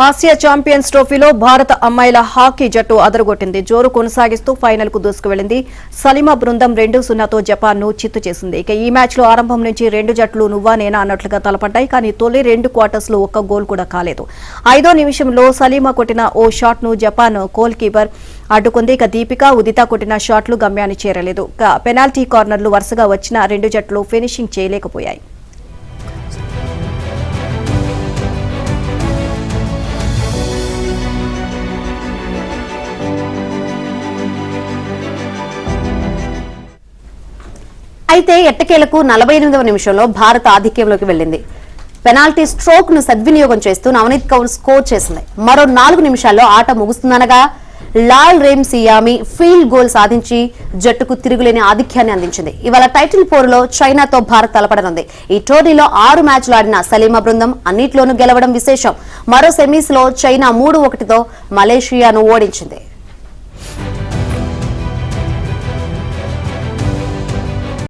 Asia champions ట్రోఫీలో భారత అమ్మాయిల హాకీ జట్టు అదరగొట్టింది. జోరు కొనసాగిస్తూ ఫైనల్ కు దూసుకువెళ్లింది. సలీమా బృందం 2-0తో జపాన్ ను చిత్తు చేసింది. ఇక ఈ మ్యాచ్ లో ఆరంభం నుంచి రెండు జట్లు నువ్వా నేనా అన్నట్లుగా తలపడ్డాయి. కానీ తొలి రెండు క్వార్టర్స్ లో ఒక్క గోల్ కూడా కాలేదు. 5వ నిమిషంలో సలీమా కొట్టిన ఓ షాట్ ను జపాన్ గోల్ కీపర్ అడ్డుకుంది. ఇక దీపిక, ఉదిత కొట్టిన షాట్లు గమ్యాన్ని చేరలేదు. ఇక పెనాల్టీ కార్నర్లు వరుసగా వచ్చిన రెండు జట్లు ఫినిషింగ్ చేయలేకపోయాయి. అయితే ఎట్టకేలకు 48వ నిమిషంలో భారత్ ఆధిక్యంలోకి వెళ్లింది. పెనాల్టీ స్ట్రోక్ ను సద్వినియోగం చేస్తూ నవనీత్ కౌర్ స్కోర్ చేసింది. మరో 4 నిమిషాల్లో ఆట ముగుస్తుందనగా లాల్ రేమ్ సియామి ఫీల్డ్ గోల్ సాధించి జట్టుకు తిరుగులేని ఆధిక్యాన్ని అందించింది. ఇవాళ టైటిల్ పోరులో చైనాతో భారత్ తలపడనుంది. ఈ టోర్నీలో 6 మ్యాచ్లు ఆడిన సలీమా బృందం అన్నిట్లోనూ గెలవడం విశేషం. మరో సెమీస్ లో చైనా 3-1తో మలేషియాను ఓడించింది.